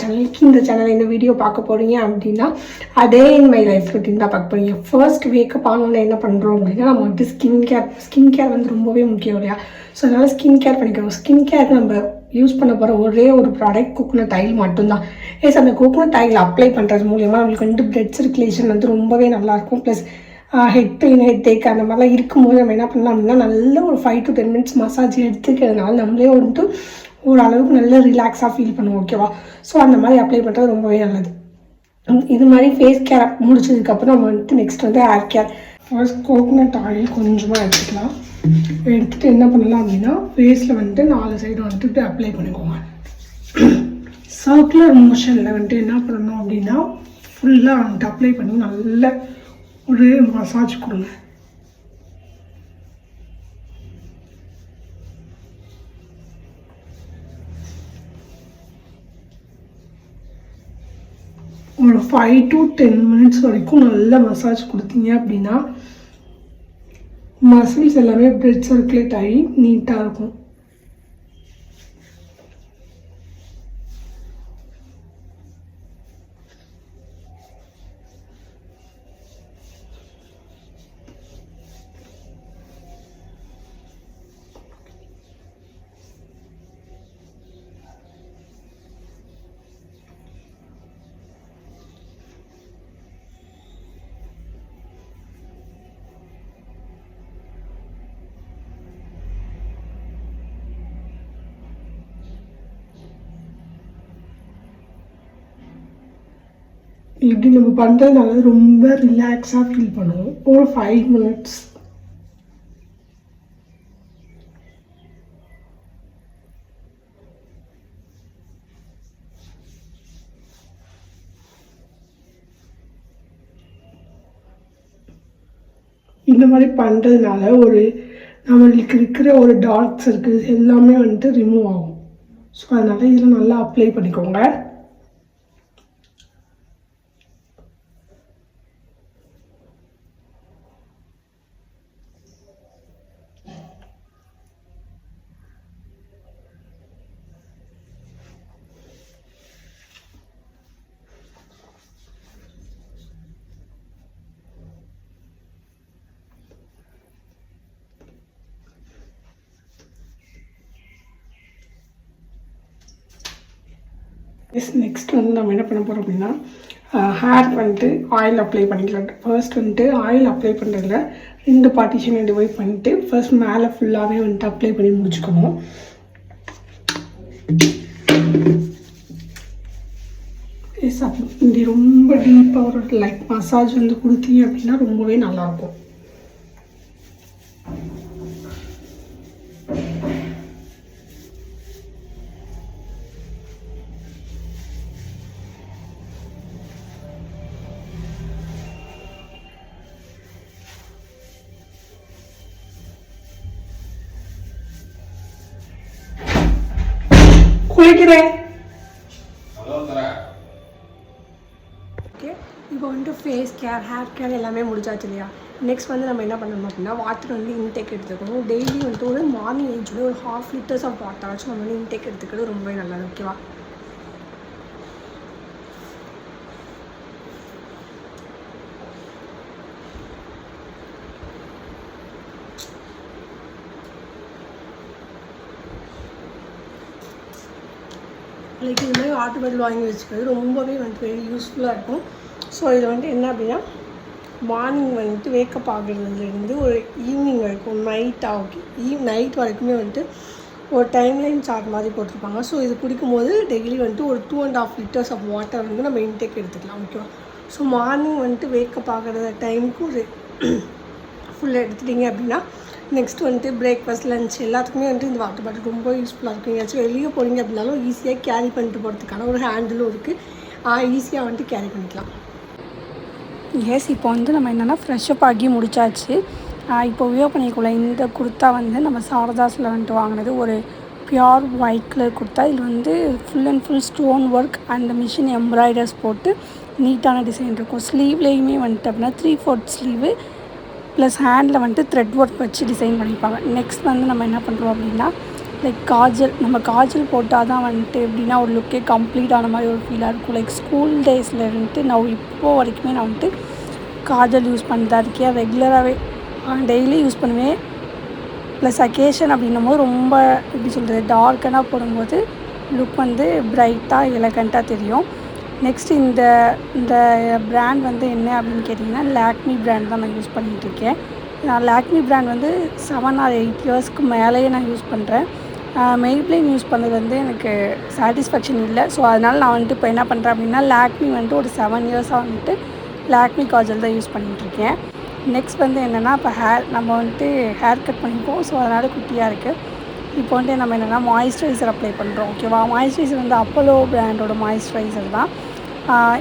சேனலுக்கு இந்த சேனல் இந்த வீடியோ பார்க்க போகிறீங்க அப்படின்னா அதே இன் மை லைஃப் ரொட்டீன் தான் பார்க்க போகிறீங்க. ஃபர்ஸ்ட் வேக்கப் ஆனோன்னு என்ன பண்ணுறோம் அப்படின்னா நம்ம வந்துட்டு ஸ்கின் கேர் வந்து ரொம்பவே முக்கியம் இல்லையா? ஸோ அதனால் ஸ்கின் கேர் பண்ணிக்கிறோம். ஸ்கின் கேர் நம்ம யூஸ் பண்ண போகிற ஒரே ஒரு ப்ராடக்ட் கோகோனட் ஆயில் மட்டும்தான். அந்த கோகோனட் ஆயில் அப்ளை பண்ணுறது மூலிமா நம்மளுக்கு வந்து பிளட் சர்க்குலேஷன் வந்து ரொம்பவே நல்லாயிருக்கும். ப்ளஸ் ஹெட் பெயின் ஹெட் ஏக் அந்த மாதிரிலாம் இருக்கும்போது நம்ம என்ன பண்ணலாம் அப்படின்னா நல்ல ஒரு 5 to 10 minutes மசாஜ் எடுத்துக்கிறதுனால நம்மளே வந்துட்டு ஓரளவுக்கு நல்ல ரிலாக்ஸாக ஃபீல் பண்ணுவோம். ஓகேவா? ஸோ அந்த மாதிரி அப்ளை பண்ணுறது ரொம்பவே நல்லது. இது மாதிரி ஃபேஸ் கேர் முடிச்சதுக்கப்புறம் நம்ம வந்துட்டு நெக்ஸ்ட் வந்து hair care. First coconut oil கொஞ்சமாக எடுத்துக்கலாம். எடுத்துகிட்டு என்ன பண்ணலாம் அப்படின்னா ஃபேஸில் வந்துட்டு 4 சைடு வந்துட்டு அப்ளை பண்ணிக்கோங்க. சர்க்குலர் மோஷனில் வந்துட்டு என்ன பண்ணணும் அப்படின்னா ஃபுல்லாக வந்துட்டு அப்ளை பண்ணி நல்ல ஒரு மசாஜ் கொடுங்க. ஒரு 5 to 10 minutes வரைக்கும் நல்ல மசாஜ் கொடுத்தீங்க அப்படின்னா மசில்ஸ் எல்லாமே பிளட் சர்க்குலேட் ஆகி நீட்டாக இருக்கும். இப்படி நம்ம பண்ணுறதுனால ரொம்ப ரிலாக்ஸாக ஃபீல் பண்ணுவோம். ஒரு 5 minutes. இந்த மாதிரி பண்ணுறதுனால நம்மளுக்கு இருக்கிற ஒரு டார்க் சர்க்கிள்ஸ் எல்லாமே வந்துட்டு ரிமூவ் ஆகும். ஸோ அதனால் இதில் நல்லா அப்ளை பண்ணிக்கோங்க. நெக்ஸ்ட் வந்து நம்ம என்ன பண்ண போகிறோம் அப்படின்னா ஹேர் வந்துட்டு ஆயில் அப்ளை பண்ணிக்கலாம். ஃபர்ஸ்ட் வந்துட்டு ஆயில் அப்ளை பண்ணுறதுல 2 பார்ட்டிஷனை டிவைட் பண்ணிவிட்டு ஃபர்ஸ்ட் மேலே ஃபுல்லாகவே வந்துட்டு அப்ளை பண்ணி முடிச்சுக்கணும். இது ரொம்ப டீப்பாக ஒரு லைட் மசாஜ் வந்து கொடுத்தீங்க அப்படின்னா ரொம்பவே நல்லாயிருக்கும். குளிக்கிறேன். ஓகே, இப்போ வந்துட்டு ஃபேஸ் கேர் ஹேர் கேர் எல்லாமே முடிச்சாச்சு இல்லையா? நெக்ஸ்ட் வந்து நம்ம என்ன பண்ணணும் அப்படின்னா வாட்டர் வந்து இன்டேக் எடுத்துக்கணும். டெய்லி வந்துட்டு ஒரு மார்னிங் ஏஜில் ஒரு 1/2 liters ஆஃப் வாட்டர் ஆச்சும் நம்ம வந்து இன்டேக் எடுத்துக்கிறது ரொம்பவே நல்லது. ஓகேவா? லைக் இது மாதிரி வாட்டர் பாட்டில் வாங்கி வச்சுக்கிறது ரொம்பவே வந்துட்டு வெரி யூஸ்ஃபுல்லாக இருக்கும். ஸோ இது வந்துட்டு என்ன அப்படின்னா மார்னிங் வந்துட்டு வேக்கப் ஆகுறதுலேருந்து ஒரு ஈவினிங் வரைக்கும் நைட் வரைக்குமே வந்துட்டு ஒரு டைம்லைன் சார்ட் மாதிரி போட்டிருப்பாங்க. ஸோ இது குடிக்கும்போது டெய்லி வந்துட்டு ஒரு 2.5 liters ஆஃப் வாட்டர் வந்து நம்ம இன்டேக் எடுத்துக்கலாம். ஓகேவா? ஸோ மார்னிங் வந்துட்டு வேக்கப் ஆகிற டைமுக்கு ஒரு ஃபுல்லாக எடுத்துட்டிங்க அப்படின்னா நெக்ஸ்ட் வந்துட்டு பிரேக்ஃபாஸ்ட் லஞ்ச் எல்லாத்துக்குமே வந்துட்டு இந்த வாட்டர் பாட்டில் ரொம்ப யூஸ்ஃபுல்லாக இருக்கும். எங்கேயாச்சும் வெளியே போகிறீங்க அப்படின்னாலும் ஈஸியாக கேரி பண்ணிட்டு போகிறதுக்கான ஒரு ஹேண்டிலும் இருக்குது. ஈஸியாக வந்துட்டு கேரி பண்ணிக்கலாம். இப்போ வந்து நம்ம என்னென்னா ஃப்ரெஷ்அப் ஆகி முடிச்சாச்சு. இப்போ வியோ பண்ணிக்கல இந்த குர்த்தா வந்து நம்ம சாரதாஸில் வந்துட்டு வாங்கினது ஒரு பியோர் ஒயிட் கலர் குர்த்தா. இதில் வந்து full and full stone work and machine embroiders போட்டு நீட்டான டிசைன் இருக்கும். ஸ்லீவ்லேயுமே வந்துட்டு அப்படின்னா 3/4 ஸ்லீவு ப்ளஸ் ஹேண்டில் வந்துட்டு த்ரெட் ஒர்க் வச்சு டிசைன் பண்ணியிருப்பாங்க. நெக்ஸ்ட் வந்து நம்ம என்ன பண்ணுறோம் அப்படின்னா லைக் காஜல், நம்ம காஜல் போட்டால் தான் வந்துட்டு எப்படின்னா ஒரு லுக்கே கம்ப்ளீட் ஆன மாதிரி ஒரு ஃபீலாக இருக்கும். லைக் ஸ்கூல் டேஸில் இருந்துட்டு நான் இப்போது வரைக்குமே நான் வந்துட்டு காஜல் யூஸ் பண்ணிட்டு தான் இருக்கேன். ரெகுலராகவே டெய்லி யூஸ் பண்ணுவேன். ப்ளஸ் அக்கேஷன் அப்படின்னும் போது ரொம்ப எப்படி சொல்கிறது, டார்க்கனாக போடும்போது லுக் வந்து பிரைட்டாக எலகண்ட்டாக தெரியும். நெக்ஸ்ட் இந்த இந்த பிராண்ட் வந்து என்ன அப்படின்னு கேட்டிங்கன்னா, லாக்மி பிராண்ட் தான் நான் யூஸ் பண்ணிகிட்ருக்கேன். நான் லாக்மி பிராண்ட் வந்து 7 or 8 இயர்ஸ்க்கு மேலேயே நான் யூஸ் பண்ணுறேன். மெய்ப்ளின் யூஸ் பண்ணது வந்து எனக்கு சாட்டிஸ்ஃபேக்ஷன் இல்லை. ஸோ அதனால் நான் வந்துட்டு இப்போ என்ன பண்ணுறேன் அப்படின்னா, லாக்மி வந்துட்டு ஒரு 7 இயர்ஸாக வந்துட்டு லாக்மி காஜல் தான் யூஸ் பண்ணிகிட்ருக்கேன். நெக்ஸ்ட் வந்து என்னென்னா, இப்போ நம்ம வந்துட்டு ஹேர் கட் பண்ணிப்போம். ஸோ அதனால் குட்டியாக இருக்குது. இப்போ வந்துட்டு நம்ம என்னென்னா மாய்ஸ்சரைசர் அப்ளை பண்ணுறோம். ஓகேவா? மாய்ஸ்சரைசர் வந்து அப்போலோ பிராண்டோட மாய்ஸ்சரைசர் தான்.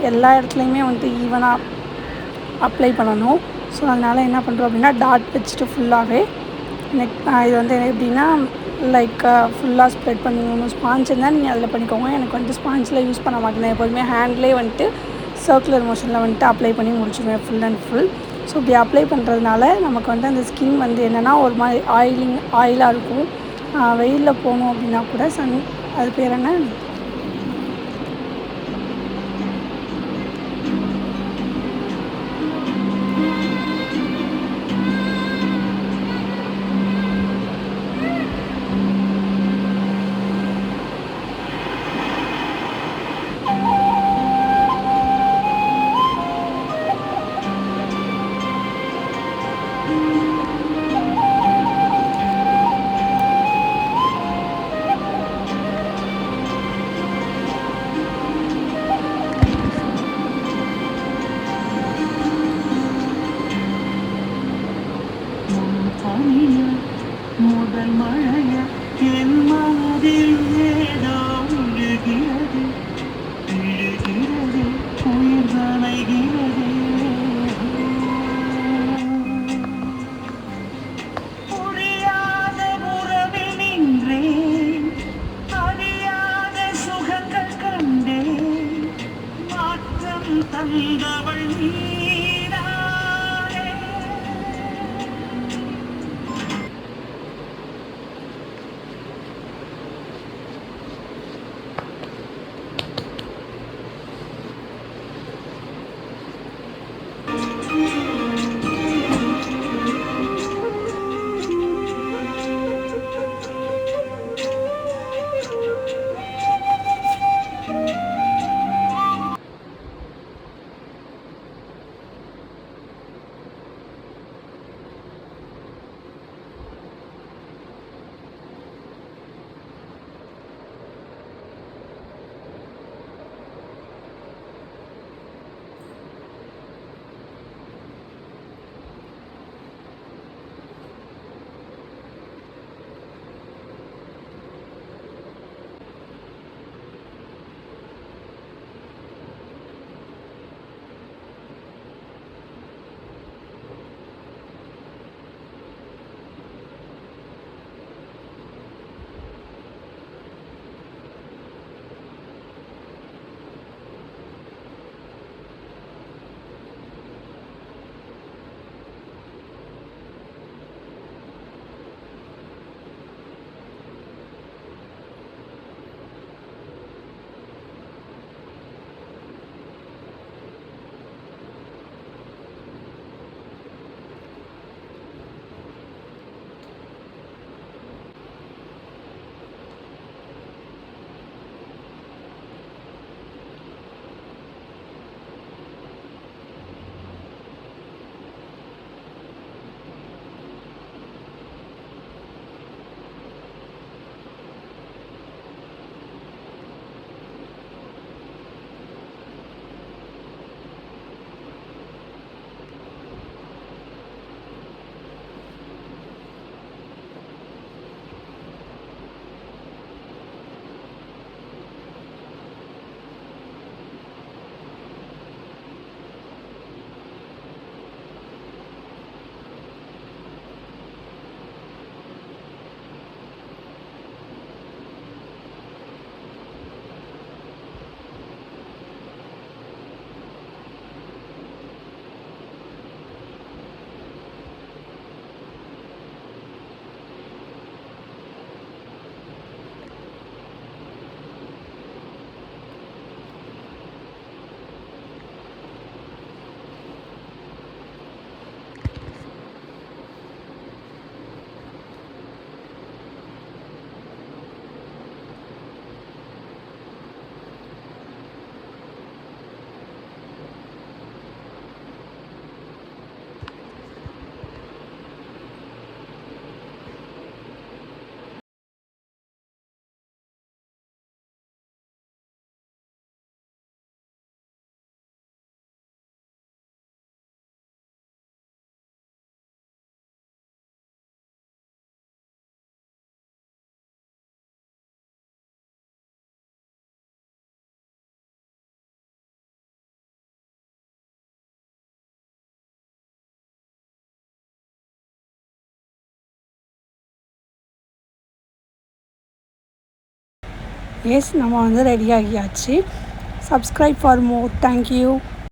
எல்லா இடத்துலையுமே வந்துட்டு ஈவனாக அப்ளை பண்ணணும். ஸோ அதனால் என்ன பண்ணுறோம் அப்படின்னா, டாட் வச்சுட்டு ஃபுல்லாகவே இது வந்து எப்படின்னா லைக் ஃபுல்லாக ஸ்ப்ரெட் பண்ணணும். ஸ்பாஞ்ச் இருந்தால் நீங்கள் அதில் பண்ணிக்கோங்க. எனக்கு வந்துட்டு ஸ்பாஞ்சில் யூஸ் பண்ண மாட்டேன். எப்போதுமே ஹேண்ட்லேயே வந்துட்டு சர்க்குலர் மோஷனில் வந்துட்டு அப்ளை பண்ணி முடிச்சுடுவேன் ஃபுல் அண்ட் ஃபுல். ஸோ இப்படி அப்ளை பண்ணுறதுனால நமக்கு வந்து அந்த ஸ்கின் வந்து என்னென்னா ஒரு மாதிரி ஆயிலாக இருக்கும். வெயிலில் போனோம் அப்படின்னா கூட அது பேர் என்ன, முதல் மழைய என் மனதில் ஏதோ விழுகிறது, விழுகிறது, உயிர் நனைகிறது. புரியாத உறவில் நின்றேன், அறியாத சுகங்கள் கண்டேன், மாற்றம் தந்தவள் நீதானே. எஸ் நம்ம வந்து ரெடி ஆகியாச்சு. Subscribe for more. தேங்க்யூ.